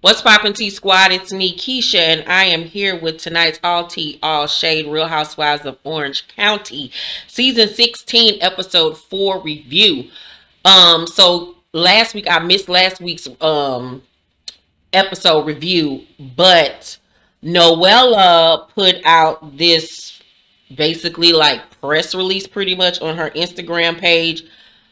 What's poppin' T Squad? It's me, Keisha, and I am here with tonight's All Tea, All Shade Real Housewives of Orange County, Season 16, Episode 4 review. So last week I missed last week's episode review, but Noella put out this basically like press release pretty much on her Instagram page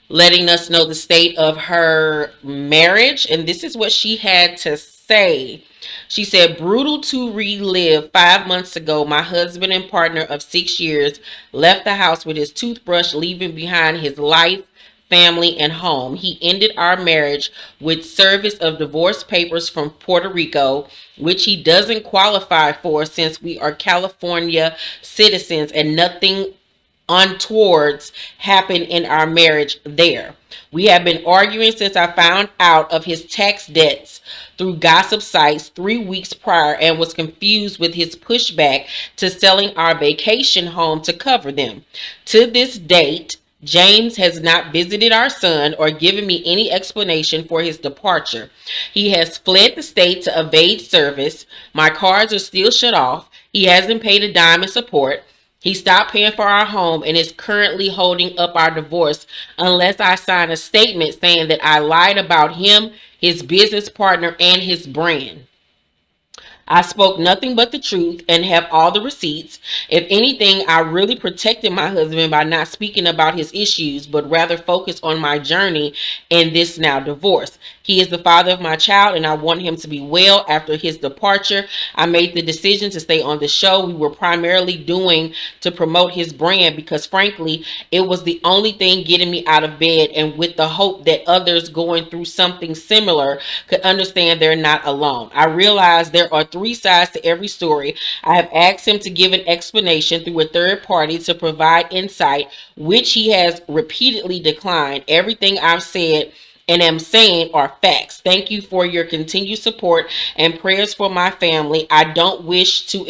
letting us know the state of her marriage. And this is what she had to say. She said, brutal to relive. 5 months ago, my husband and partner of 6 years left the house with his toothbrush, leaving behind his life, family, and home. He ended our marriage with service of divorce papers from Puerto Rico, which he doesn't qualify for since we are California citizens and nothing untowards happened in our marriage there. We have been arguing since I found out of his tax debts through gossip sites 3 weeks prior and was confused with his pushback to selling our vacation home to cover them. To this date, James has not visited our son or given me any explanation for his departure. He has fled the state to evade service. My cards are still shut off. He hasn't paid a dime in support. He stopped paying for our home and is currently holding up our divorce unless I sign a statement saying that I lied about him, his business partner, and his brand. I spoke nothing but the truth and have all the receipts. If anything, I really protected my husband by not speaking about his issues, but rather focused on my journey in this now divorce. He is the father of my child, and I want him to be well after his departure. I made the decision to stay on the show. We were primarily doing to promote his brand because, frankly, it was the only thing getting me out of bed, and with the hope that others going through something similar could understand they're not alone. I realize there are three sides to every story. I have asked him to give an explanation through a third party to provide insight, which he has repeatedly declined. Everything I've said and am saying are facts. Thank you for your continued support and prayers for my family. I don't wish to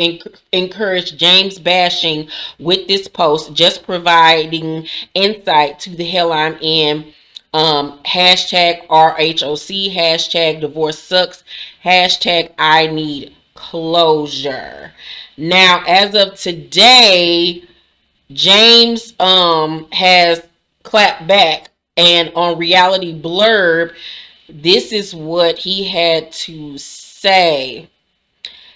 encourage James bashing with this post, just providing insight to the hell I'm in. Hashtag RHOC, hashtag divorce sucks, hashtag I need closure. Now, as of today, James has clapped back, and on Reality Blurb, this is what he had to say.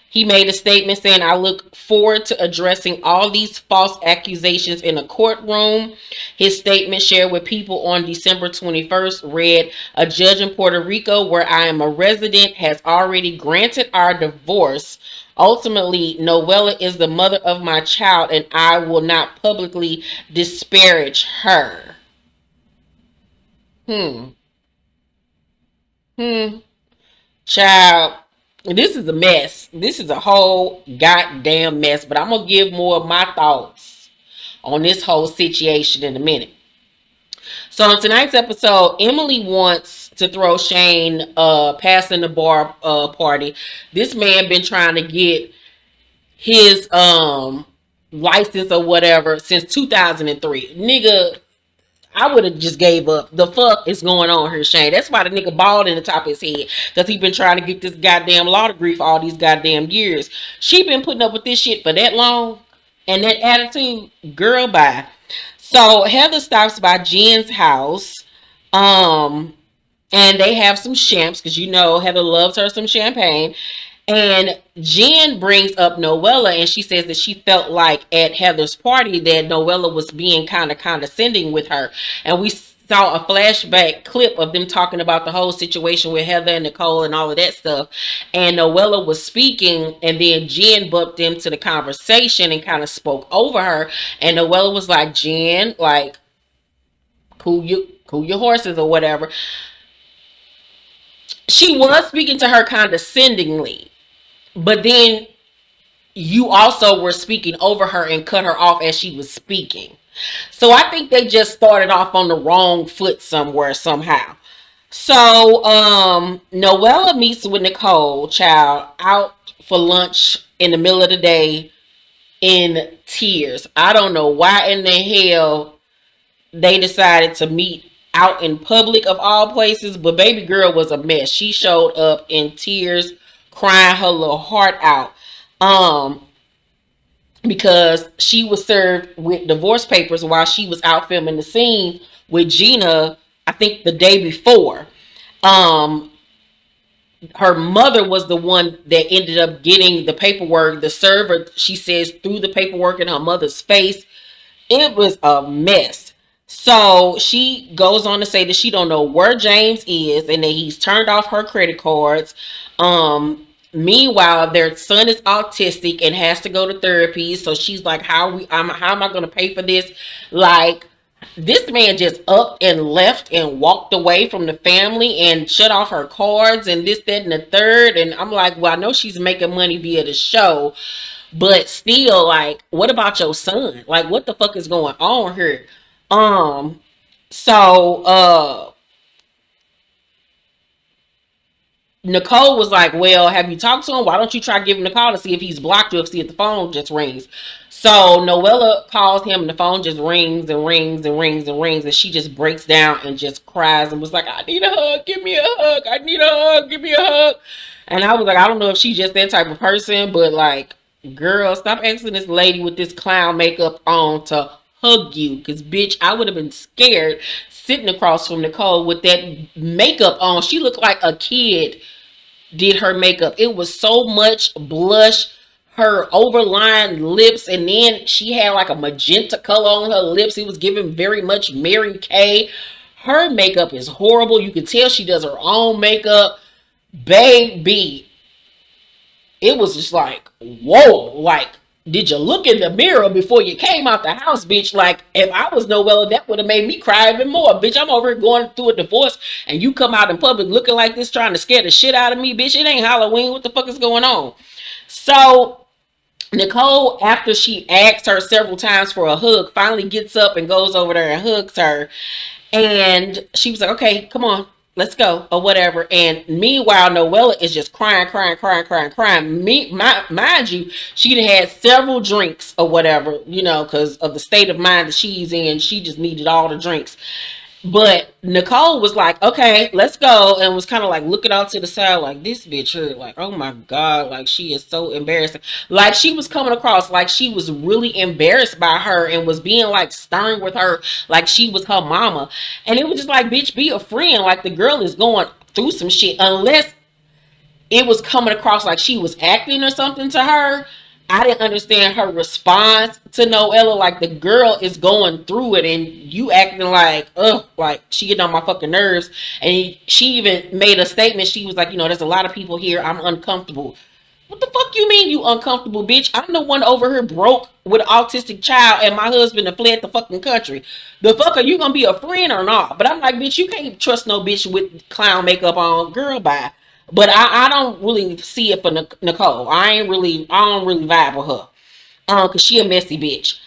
He made a statement saying, I look forward to addressing all these false accusations in a courtroom. His statement shared with people on December 21st read, a judge in Puerto Rico, where I am a resident, has already granted our divorce. Ultimately, Noella is the mother of my child, and I will not publicly disparage her. Hmm. Hmm. Child, this is a mess. This is a whole goddamn mess. But I'm going to give more of my thoughts on this whole situation in a minute. So in tonight's episode, Emily wants to throw Shane passing the bar party. This man been trying to get his license or whatever since 2003. Nigga, I would have just gave up. The fuck is going on here, Shane? That's why the nigga bald in the top of his head. Because he been trying to get this goddamn law degree for all these goddamn years. She been putting up with this shit for that long. And that attitude, girl, bye. So Heather stops by Jen's house. And they have some champs. Because you know Heather loves her some champagne. And Jen brings up Noella, and she says that she felt like at Heather's party that Noella was being kind of condescending with her. And we saw a flashback clip of them talking about the whole situation with Heather and Nicole and all of that stuff. And Noella was speaking, and then Jen bumped into the conversation and kind of spoke over her. And Noella was like, Jen, like, cool your horses or whatever. She was speaking to her condescendingly. But then you also were speaking over her and cut her off as she was speaking. So I think they just started off on the wrong foot somewhere, somehow. So Noella meets with Nicole, child, out for lunch in the middle of the day in tears. I don't know why in the hell they decided to meet out in public of all places. But baby girl was a mess. She showed up in tears, crying her little heart out. Um, because she was served with divorce papers while she was out filming the scene with Gina, I think the day before. Um, her mother was the one that ended up getting the paperwork. The server, she says, threw the paperwork in her mother's face. It was a mess. So she goes on to say that she don't know where James is and that he's turned off her credit cards. Meanwhile, their son is autistic and has to go to therapy. So she's like, how am I going to pay for this? Like, this man just up and left and walked away from the family and shut off her cards and this, that, and the third. And I'm like, well, I know she's making money via the show, but still, like, what about your son? Like, what the fuck is going on here? Um, so Nicole was like, well, have you talked to him? Why don't you try giving him a call to see if he's blocked you, or see if the phone just rings? So Noella calls him and the phone just rings and rings and rings and rings, and she just breaks down and just cries and was like, I need a hug, give me a hug, I need a hug, give me a hug. And I was like, I don't know if she's just that type of person, but like, girl, stop asking this lady with this clown makeup on to hug you. Cause bitch, I would have been scared sitting across from Nicole with that makeup on. She looked like a kid did her makeup. It was so much blush, her overlined lips, and then she had like a magenta color on her lips. It was giving very much Mary Kay. Her makeup is horrible. You can tell she does her own makeup. Baby, it was just like, whoa, like, did you look in the mirror before you came out the house, bitch? Like, if I was Noella, that would have made me cry even more. Bitch, I'm over here going through a divorce, and you come out in public looking like this, trying to scare the shit out of me, bitch. It ain't Halloween. What the fuck is going on? So, Nicole, after she asked her several times for a hug, finally gets up and goes over there and hugs her. And she was like, okay, come on, let's go, or whatever. And meanwhile, Noella is just crying, crying, crying, crying, crying. Mind you, she'd had several drinks or whatever, you know, because of the state of mind that she's in. She just needed all the drinks. But Nicole was like, okay, let's go. And was kind of like looking out to the side like, this bitch here. Like, oh my God. Like, she is so embarrassing. Like, she was coming across like she was really embarrassed by her and was being like stern with her. Like she was her mama. And it was just like, bitch, be a friend. Like, the girl is going through some shit. Unless it was coming across like she was acting or something to her. I didn't understand her response to Noella. Like, the girl is going through it and you acting like, ugh, like she getting on my fucking nerves. And she even made a statement. She was like, you know, there's a lot of people here. I'm uncomfortable. What the fuck you mean you uncomfortable, bitch? I'm the one over here broke with an autistic child and my husband have fled the fucking country. The fuck, are you gonna be a friend or not? But I'm like, bitch, you can't trust no bitch with clown makeup on. Girl, bye. But I don't really see it for Nicole. I don't really vibe with her. Cause she a messy bitch.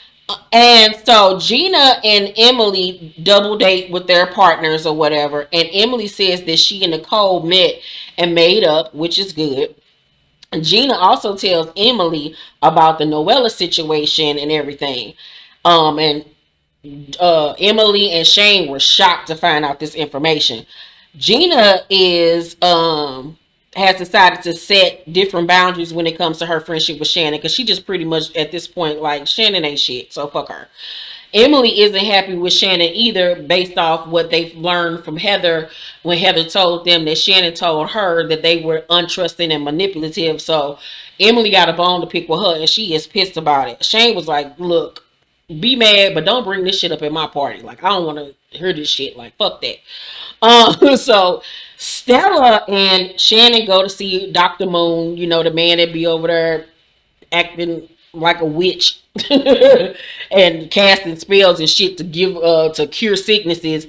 And so Gina and Emily double date with their partners or whatever. And Emily says that she and Nicole met and made up, which is good. Gina also tells Emily about the Noella situation and everything. And Emily and Shane were shocked to find out this information. Gina is has decided to set different boundaries when it comes to her friendship with Shannon, because she just pretty much at this point like, Shannon ain't shit, so fuck her. Emily isn't happy with Shannon either, based off what they've learned from Heather, when Heather told them that Shannon told her that they were untrusting and manipulative. So Emily got a bone to pick with her and she is pissed about it. Shane was like, look, be mad, but don't bring this shit up at my party. Like, I don't want to hear this shit. Like, fuck that. So Stella and Shannon go to see Dr. Moon, you know, the man that be over there acting like a witch and casting spells and shit to give to cure sicknesses.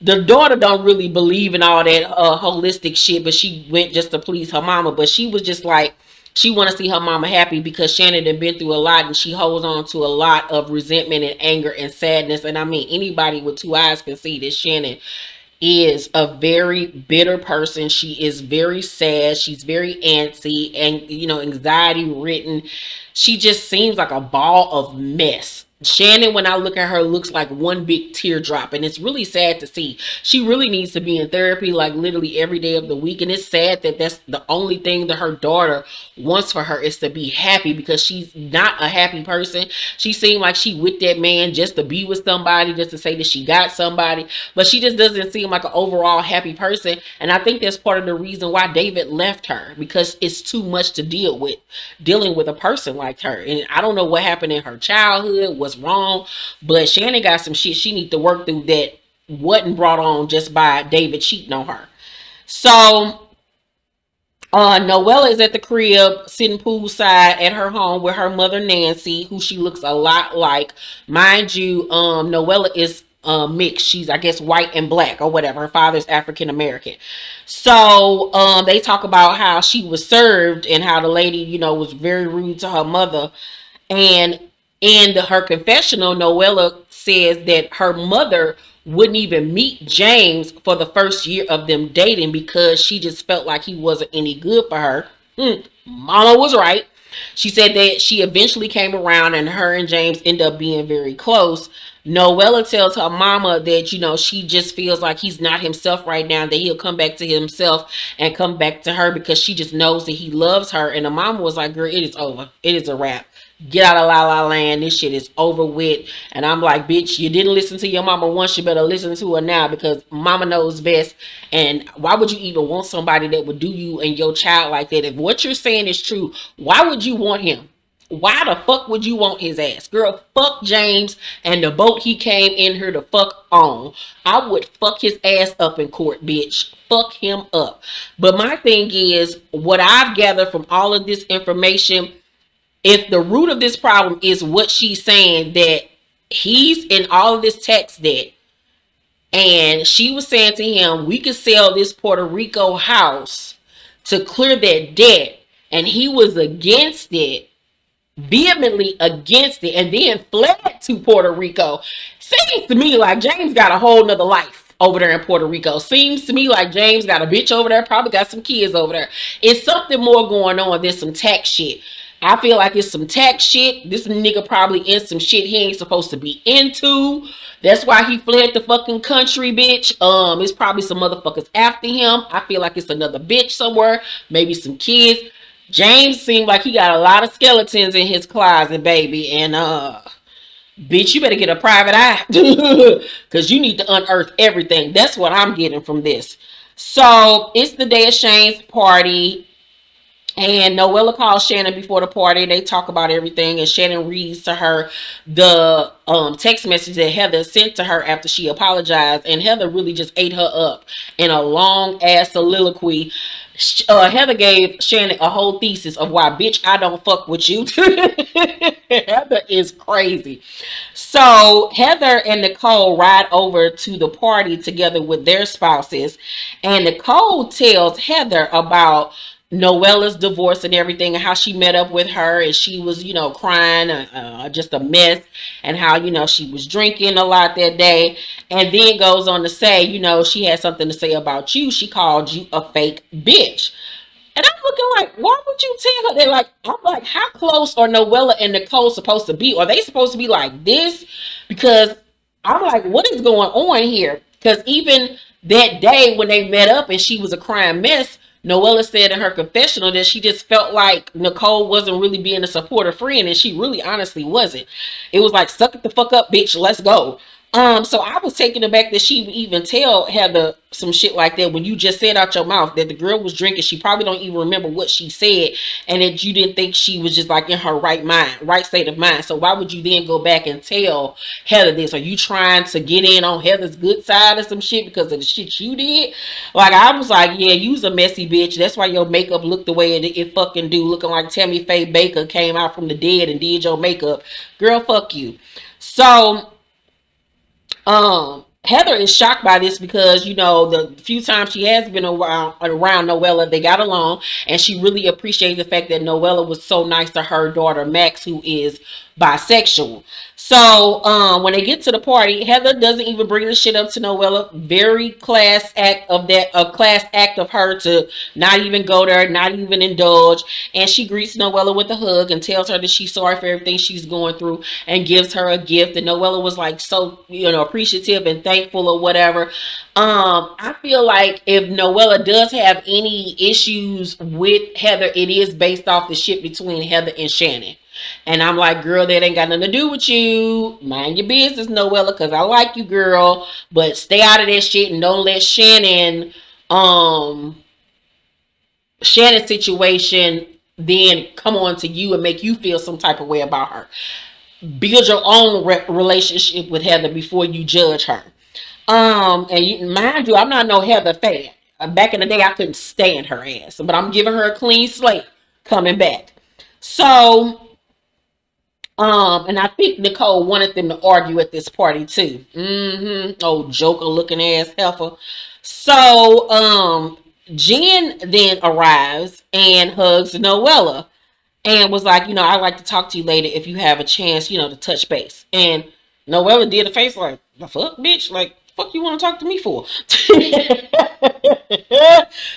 The daughter don't really believe in all that holistic shit, but she went just to please her mama. But she was just like, she want to see her mama happy because Shannon had been through a lot and she holds on to a lot of resentment and anger and sadness. And I mean, anybody with two eyes can see that Shannon is a very bitter person. She is very sad. She's very antsy and, you know, anxiety ridden. She just seems like a ball of mess. Shannon, when I look at her, looks like one big teardrop, and it's really sad to see. She really needs to be in therapy, like literally every day of the week. And it's sad that that's the only thing that her daughter wants for her is to be happy, because she's not a happy person. She seemed like she with that man just to be with somebody, just to say that she got somebody, but she just doesn't seem like an overall happy person. And I think that's part of the reason why David left her, because it's too much to deal with, dealing with a person like her. And I don't know what happened in her childhood, what's wrong, but Shannon got some shit she need to work through that wasn't brought on just by David cheating on her. So Noella is at the crib, sitting poolside at her home with her mother Nancy, who she looks a lot like. Mind you, Noella is mixed. She's, I guess, white and black or whatever. Her father's African American. So they talk about how she was served and how the lady, was very rude to her mother. And in her confessional, Noella says that her mother wouldn't even meet James for the first year of them dating because she just felt like he wasn't any good for her. Mama was right. She said that she eventually came around and her and James end up being very close. Noella tells her mama that, she just feels like he's not himself right now, that he'll come back to himself and come back to her because she just knows that he loves her. And the mama was like, girl, it is over. It is a wrap. Get out of La La Land. This shit is over with. And I'm like, bitch, you didn't listen to your mama once. You better listen to her now, because mama knows best. And why would you even want somebody that would do you and your child like that? If what you're saying is true, why would you want him? Why the fuck would you want his ass? Girl, fuck James and the boat he came in here to fuck on. I would fuck his ass up in court, bitch. Fuck him up. But my thing is, what I've gathered from all of this information, if the root of this problem is what she's saying, that he's in all of this tax debt, and she was saying to him, we could sell this Puerto Rico house to clear that debt, and he was against it, vehemently against it, and then fled to Puerto Rico. Seems to me like James got a whole nother life over there in Puerto Rico. Seems to me like James got a bitch over there, probably got some kids over there. It's something more going on than some tax shit. I feel like it's some tax shit. This nigga probably in some shit he ain't supposed to be into. That's why he fled the fucking country, bitch. It's probably some motherfuckers after him. I feel like it's another bitch somewhere. Maybe some kids. James seemed like he got a lot of skeletons in his closet, baby. And bitch, you better get a private eye. Because you need to unearth everything. That's what I'm getting from this. So it's the day of Shane's party. And Noella calls Shannon before the party. They talk about everything, and Shannon reads to her the text message that Heather sent to her after she apologized. And Heather really just ate her up in a long ass soliloquy. Heather gave Shannon a whole thesis of why, bitch, I don't fuck with you. Heather is crazy. So Heather and Nicole ride over to the party together with their spouses, and Nicole tells Heather about Noella's divorce and everything, and how she met up with her, and she was, crying, just a mess, and how, she was drinking a lot that day, and then goes on to say, she had something to say about you. She called you a fake bitch. And I'm looking like, why would you tell her that? Like, I'm like, how close are Noella and Nicole supposed to be? Are they supposed to be like this? Because I'm like, what is going on here? Because even that day when they met up and she was a crying mess, Noella said in her confessional that she just felt like Nicole wasn't really being a supportive friend, and she really honestly wasn't. It was like, suck it the fuck up, bitch, let's go. So I was taken aback that she would even tell Heather some shit like that when you just said out your mouth that the girl was drinking. She probably don't even remember what she said, and that you didn't think she was just like in her right state of mind. So why would you then go back and tell Heather this? Are you trying to get in on Heather's good side or some shit because of the shit you did? Like, I was like, yeah, you's a messy bitch. That's why your makeup looked the way it fucking do, looking like Tammy Faye Baker came out from the dead and did your makeup. Girl, fuck you. So Heather is shocked by this because, the few times she has been around Noella, they got along, and she really appreciates the fact that Noella was so nice to her daughter, Max, who is bisexual. So when they get to the party, Heather doesn't even bring the shit up to Noella. Very class act of that, a class act of her to not even go there, not even indulge. And she greets Noella with a hug and tells her that she's sorry for everything she's going through and gives her a gift. And Noella was like so, appreciative and thankful or whatever. I feel like if Noella does have any issues with Heather, it is based off the shit between Heather and Shannon. And I'm like, girl, that ain't got nothing to do with you. Mind your business, Noella, because I like you, girl. But stay out of that shit and don't let um, Shannon's situation then come on to you and make you feel some type of way about her. Build your own relationship with Heather before you judge her. Mind you, I'm not no Heather fan. Back in the day, I couldn't stand her ass, but I'm giving her a clean slate coming back. So, and I think Nicole wanted them to argue at this party too. Old joker looking ass heifer. So, Jen then arrives and hugs Noella and was like, I'd like to talk to you later if you have a chance, to touch base. And Noella did a face like, the fuck, bitch? Like, fuck you want to talk to me for?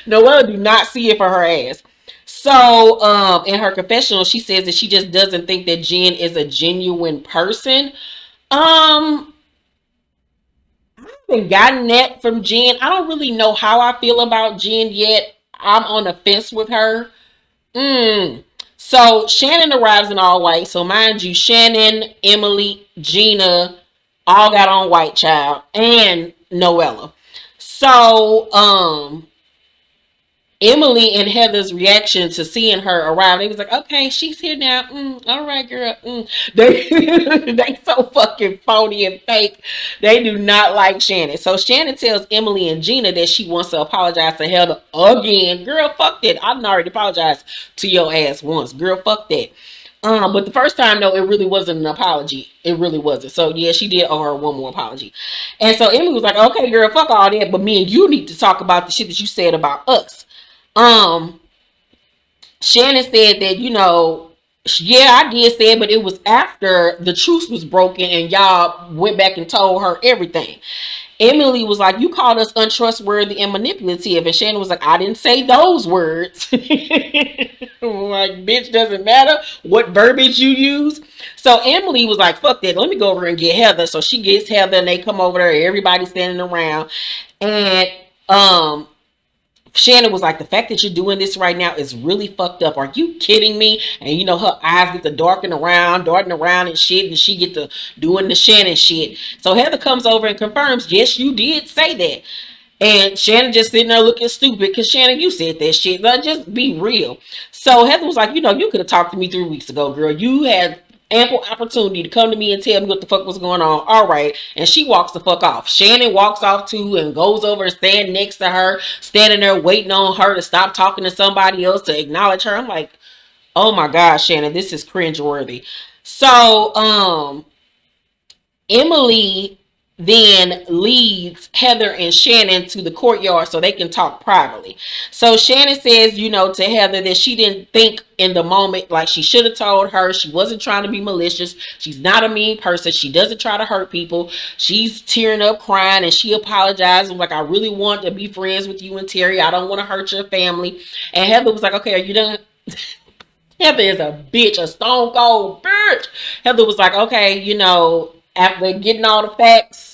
Noella do not see it for her ass. So, in her confessional, she says that she just doesn't think that Jen is a genuine person. I haven't gotten that from Jen. I don't really know how I feel about Jen yet. I'm on the fence with her. So Shannon arrives in all white. So mind you, Shannon, Emily, Gina, all got on white, child, and Noella. So Emily and Heather's reaction to seeing her arrive, they was like, okay, she's here now. All right, girl. They so fucking phony and fake. They do not like Shannon. So Shannon tells Emily and Gina that she wants to apologize to Heather again. Girl, fuck that. I done already apologized to your ass once. Girl, fuck that. But the first time, though, it really wasn't an apology. It really wasn't. So, yeah, she did owe her one more apology. And so Emily was like, okay, girl, fuck all that. But me and you need to talk about the shit that you said about us. Shannon said that, yeah, I did say it, but it was after the truce was broken and y'all went back and told her everything. Emily was like, you called us untrustworthy and manipulative. And Shannon was like, I didn't say those words. Like, bitch, doesn't matter what verbiage you use. So Emily was like, fuck that. Let me go over and get Heather. So she gets Heather and they come over there. Everybody's standing around. And Shannon was like, the fact that you're doing this right now is really fucked up. Are you kidding me? And her eyes get to darting around and shit, and she get to doing the Shannon shit. So Heather comes over and confirms, yes, you did say that. And Shannon just sitting there looking stupid because Shannon, you said that shit. Like, just be real. So Heather was like, you could have talked to me 3 weeks ago, girl. You had ample opportunity to come to me and tell me what the fuck was going on. All right. And she walks the fuck off. Shannon walks off too and goes over and stand next to her, standing there waiting on her to stop talking to somebody else to acknowledge her. I'm like, oh my gosh, Shannon, this is cringeworthy. So, Emily then leads Heather and Shannon to the courtyard so they can talk privately. So Shannon says, to Heather that she didn't think in the moment, like she should have told her. She wasn't trying to be malicious. She's not a mean person. She doesn't try to hurt people. She's tearing up, crying, and she apologized. Like, I really want to be friends with you and Terry. I don't want to hurt your family. And Heather was like, okay, are you done? Heather is a bitch, a stone cold bitch. Heather was like, okay, after getting all the facts,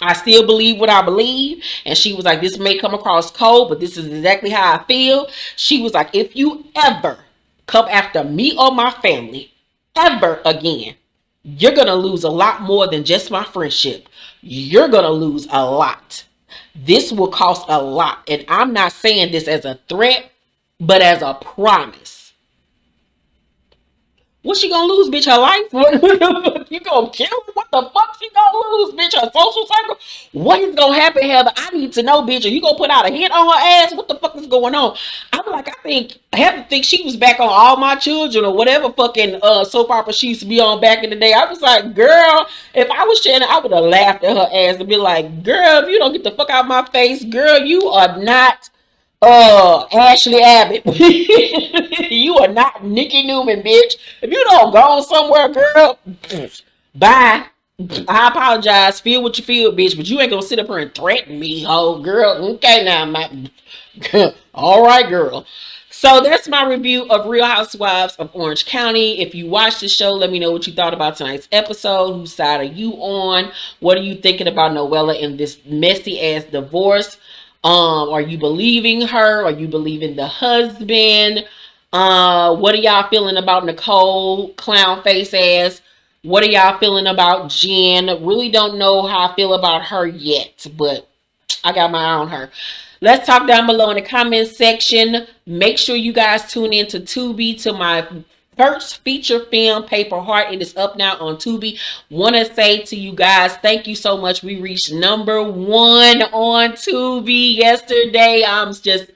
I still believe what I believe. And she was like, this may come across cold, but this is exactly how I feel. She was like, if you ever come after me or my family ever again, you're going to lose a lot more than just my friendship. You're going to lose a lot. This will cost a lot. And I'm not saying this as a threat, but as a promise. What she gonna lose, bitch? Her life? You gonna kill her? What the fuck she gonna lose, bitch? Her social circle? What is gonna happen, Heather? I need to know, bitch. Are you gonna put out a hit on her ass? What the fuck is going on? I'm like, I think Heather thinks she was back on All My Children or whatever fucking soap opera she used to be on back in the day. I was like, girl, if I was Shannon, I would have laughed at her ass and be like, girl, if you don't get the fuck out of my face, girl, you are not Ashley Abbott. You are not Nikki Newman, bitch. If you don't go somewhere, girl, bye. I apologize. Feel what you feel, bitch, but you ain't gonna sit up here and threaten me, ho, girl. Okay, now, my. All right, girl. So that's my review of Real Housewives of Orange County. If you watched the show, let me know what you thought about tonight's episode. Whose side are you on? What are you thinking about Noella in this messy ass divorce? Are you believing her? Are you believing the husband? What are y'all feeling about Nicole, clown face ass? What are y'all feeling about Jen? Really don't know how I feel about her yet, but I got my eye on her. Let's talk down below in the comments section. Make sure you guys tune in to Tubi to my first feature film, Paper Heart. It is up now on Tubi. Want to say to you guys, thank you so much. We reached #1 on Tubi yesterday. I'm just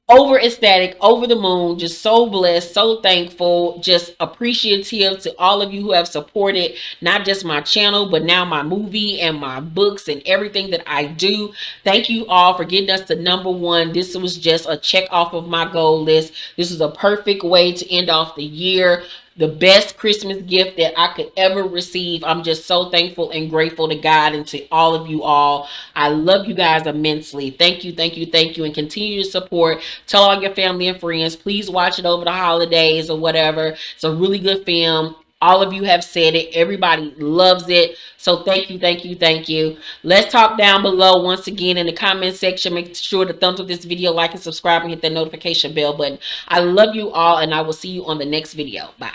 over ecstatic, over the moon, just so blessed, so thankful, just appreciative to all of you who have supported not just my channel, but now my movie and my books and everything that I do. Thank you all for getting us to #1. This was just a check off of my goal list. This is a perfect way to end off the year. The best Christmas gift that I could ever receive. I'm just so thankful and grateful to God and to all of you all. I love you guys immensely. Thank you, thank you, thank you, and continue to support. Tell all your family and friends. Please watch it over the holidays or whatever. It's a really good film. All of you have said it. Everybody loves it. So thank you, thank you, thank you. Let's talk down below once again in the comment section. Make sure to thumbs up this video, like and subscribe, and hit that notification bell button. I love you all, and I will see you on the next video. Bye.